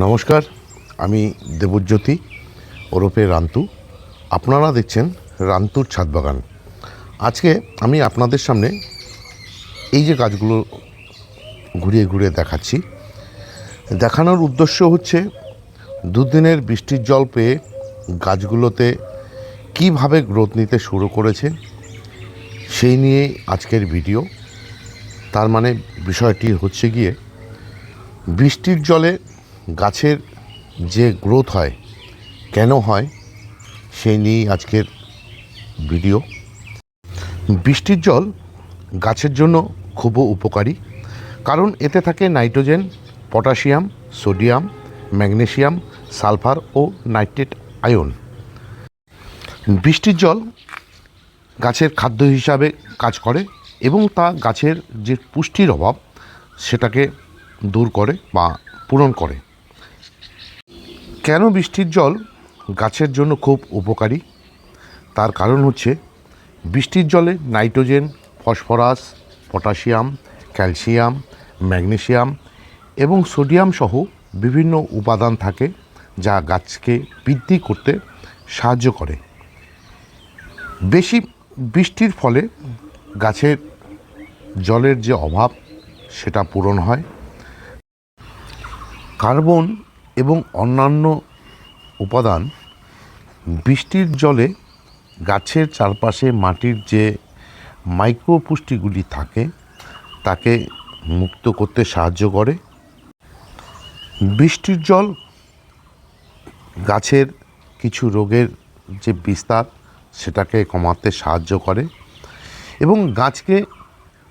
নমস্কার, আমি দেবজ্যোতি ওরফে রান্তু। আপনারা দেখছেন রান্তুর ছাদ বাগান। আজকে আমি আপনাদের সামনে এই যে গাছগুলো ঘুরিয়ে ঘুরিয়ে দেখাচ্ছি, দেখানোর উদ্দেশ্য হচ্ছে দুদিনের বৃষ্টির জল পেয়ে গাছগুলোতে কিভাবে গ্রোথ নিতে শুরু করেছে সেই নিয়ে আজকের ভিডিও। তার মানে বিষয়টি হচ্ছে গিয়ে বৃষ্টির জলে গাছের যে গ্রোথ হয় কেন হয় সেই নিয়েই আজকের ভিডিও। বৃষ্টির জল গাছের জন্য খুব উপকারী, কারণ এতে থাকে nitrogen, potassium, sodium, magnesium, sulphur ও নাইট্রেট আয়ন। বৃষ্টির জল গাছের খাদ্য হিসাবে কাজ করে এবং তা গাছের যে পুষ্টির অভাব সেটাকে দূর করে বা পূরণ করে। কেন বৃষ্টির জল গাছের জন্য খুব উপকারী তার কারণ হচ্ছে বৃষ্টির জলে nitrogen, phosphorus, potassium, calcium, magnesium এবং সোডিয়াম সহ বিভিন্ন উপাদান থাকে যা গাছকে বৃদ্ধি করতে সাহায্য করে। বেশি বৃষ্টির ফলে গাছের জলের যে অভাব সেটা পূরণ হয়। কার্বন এবং অন্যান্য উপাদান বৃষ্টির জলে গাছের চারপাশে মাটির যে মাইক্রোপুষ্টিগুলি থাকে তাকে মুক্ত করতে সাহায্য করে। বৃষ্টির জল গাছের কিছু রোগের যে বিস্তার সেটাকে কমাতে সাহায্য করে এবং গাছকে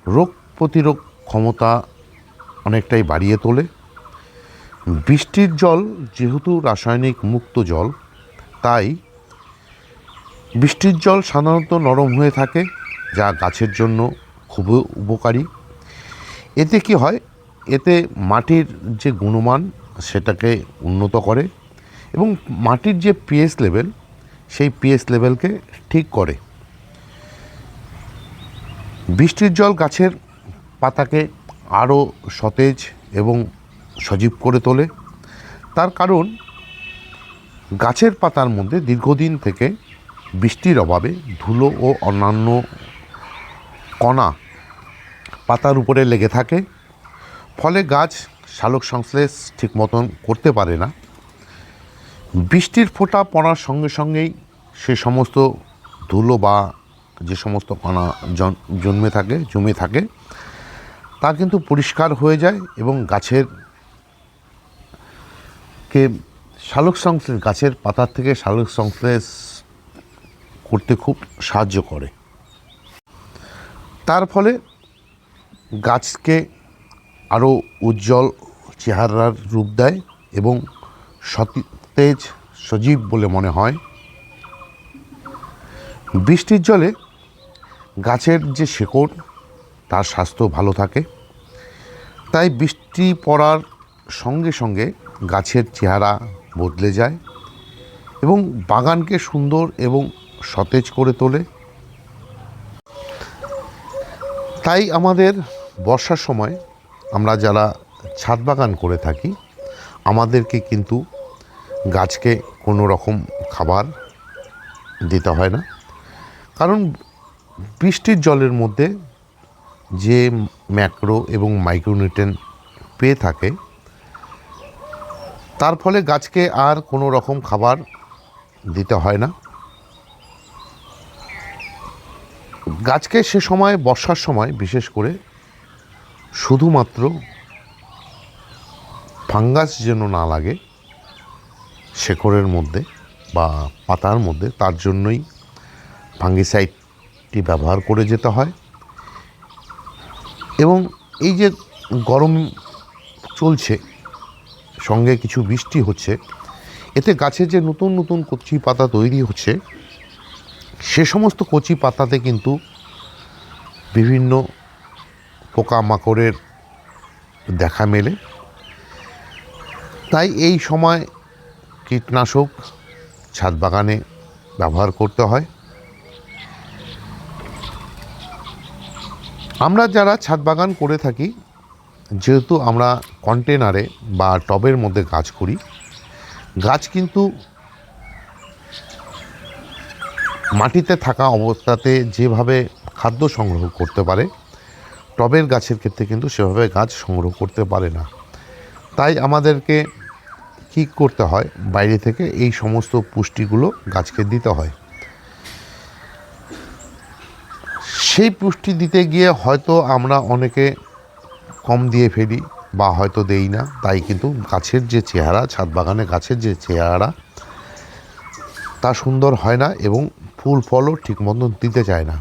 রোগ প্রতিরোধ ক্ষমতা অনেকটাই বাড়িয়ে তোলে। বৃষ্টির জল যেহেতু রাসায়নিক মুক্ত জল, তাই বৃষ্টির জল সাধারণত নরম হয়ে থাকে, যা গাছের জন্য খুবই উপকারী। এতে কি হয়, এতে মাটির যে গুণমান সেটাকে উন্নত করে এবং মাটির যে পিএইচ লেভেল সেই পিএইচ লেভেলকে ঠিক করে। বৃষ্টির জল গাছের পাতাকে আরও সতেজ এবং সজীব করে তোলে। তার কারণ গাছের পাতার মধ্যে দীর্ঘদিন থেকে বৃষ্টির অভাবে ধুলো ও অন্যান্য কণা পাতার উপরে লেগে থাকে, ফলে গাছ সালোক সংশ্লেষ ঠিক মতন করতে পারে না। বৃষ্টির ফোঁটা পড়ার সঙ্গে সঙ্গেই সে সমস্ত ধুলো বা যে সমস্ত কণা জমে থাকে তা কিন্তু পরিষ্কার হয়ে যায় এবং গাছের পাতার থেকে সালোক সংশ্লেষ করতে খুব সাহায্য করে। তার ফলে গাছকে আরও উজ্জ্বল চেহারার রূপ দেয় এবং সতেজ সজীব বলে মনে হয়। বৃষ্টির জলে গাছের যে শেকড় তার স্বাস্থ্য ভালো থাকে, তাই বৃষ্টি পড়ার সঙ্গে সঙ্গে গাছের চেহারা বদলে যায় এবং বাগানকে সুন্দর এবং সতেজ করে তোলে। তাই আমাদের বর্ষার সময় আমরা যারা ছাদ বাগান করে থাকি আমাদেরকে কিন্তু গাছকে কোনো রকম খাবার দিতে হয় না, কারণ বৃষ্টির জলের মধ্যে যে ম্যাক্রো এবং মাইক্রোনিউট্রিয়েন্ট পেয়ে থাকে তার ফলে গাছকে আর কোনো রকম খাবার দিতে হয় না। গাছকে সে সময় বর্ষার সময় বিশেষ করে শুধুমাত্র ফাঙ্গাস যেন না লাগে শেকড়ের মধ্যে বা পাতার মধ্যে, তার জন্যই ফাঙ্গিসাইডটি ব্যবহার করে যেতে হয়। এবং এই যে গরম চলছে সঙ্গে কিছু বৃষ্টি হচ্ছে, এতে গাছের যে নতুন নতুন কচি পাতা তৈরি হচ্ছে সে সমস্ত কচি পাতাতে কিন্তু বিভিন্ন পোকামাকড়ের দেখা মেলে। তাই এই সময় কীটনাশক ছাদ বাগানে ব্যবহার করতে হয়। আমরা যারা ছাদ বাগান করে থাকি যেহেতু আমরা কন্টেনারে বা টবের মধ্যে গাছ করি, গাছ কিন্তু মাটিতে থাকা অবস্থাতে যেভাবে খাদ্য সংগ্রহ করতে পারে, টবের গাছের ক্ষেত্রে কিন্তু সেভাবে গাছ সংগ্রহ করতে পারে না। তাই আমাদেরকে কী করতে হয়, বাইরে থেকে এই সমস্ত পুষ্টিগুলো গাছকে দিতে হয়। সেই পুষ্টি দিতে গিয়ে হয়তো আমরা অনেকে কম দিয়ে ফেলি বা হয়তো দেই না, তাই কিন্তু গাছের যে চেহারা, ছাদ বাগানে গাছের যে চেহারা, তা সুন্দর হয় না এবং ফুল ফলও ঠিক মতন দিতে চায় না।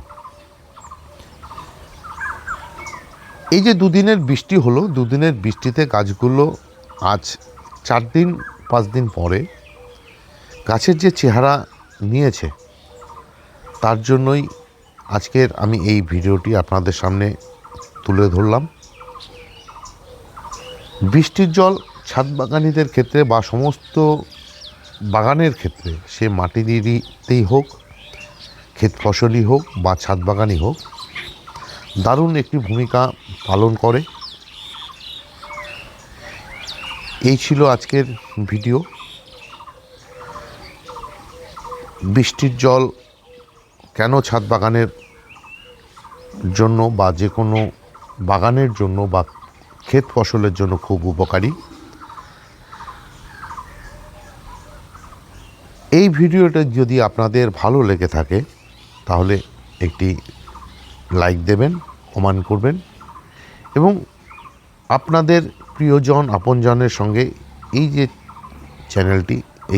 এই যে দুদিনের বৃষ্টি হলো, দুদিনের বৃষ্টিতে গাছগুলো আজ 4-5 দিন পরে গাছের যে চেহারা নিয়েছে, তার জন্যই আজকের আমি এই ভিডিওটি আপনাদের সামনে তুলে ধরলাম। বৃষ্টির জল ছাদ বাগানিদের ক্ষেত্রে বা সমস্ত বাগানের ক্ষেত্রে, সে মাটি দিতেই হোক, ক্ষেত ফসলই হোক বা ছাদ বাগানই হোক, দারুণ একটি ভূমিকা পালন করে। এই ছিল আজকের ভিডিও। বৃষ্টির জল কেন ছাদ বাগানের জন্য বা যে কোনো বাগানের জন্য বা ক্ষেত ফসলের জন্য খুব উপকারী। এই ভিডিওটা যদি আপনাদের ভালো লেগে থাকে তাহলে একটি লাইক দেবেন, কমেন্ট করবেন এবং আপনাদের প্রিয়জন আপনজনের সঙ্গে এই যে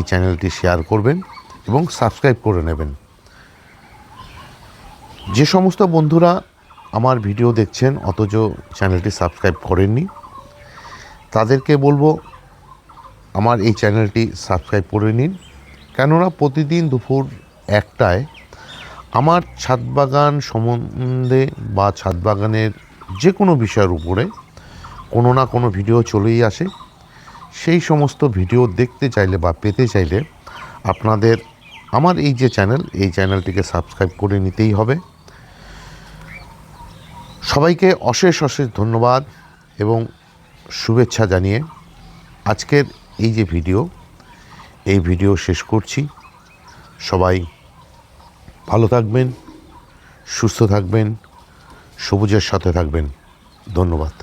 চ্যানেলটি শেয়ার করবেন এবং সাবস্ক্রাইব করে নেবেন। যে সমস্ত বন্ধুরা আমার ভিডিও দেখছেন অথচ চ্যানেলটি সাবস্ক্রাইব করেননি, তাদেরকে বলবো আমার এই চ্যানেলটি সাবস্ক্রাইব করে নিন। কেননা প্রতিদিন দুপুর 1টায় আমার ছাদ বাগান সম্বন্ধে বা ছাদ বাগানের যে কোনো বিষয়ের উপরে কোনো না কোনো ভিডিও চলেই আসে। সেই সমস্ত ভিডিও দেখতে চাইলে বা পেতে চাইলে আপনাদের আমার এই যে এই চ্যানেলটিকে সাবস্ক্রাইব করে নিতেই হবে। সবাইকে অশেষ ধন্যবাদ এবং শুভেচ্ছা জানিয়ে আজকের এই যে ভিডিও শেষ করছি। সবাই ভালো থাকবেন, সুস্থ থাকবেন, সবুজের সাথে থাকবেন। ধন্যবাদ।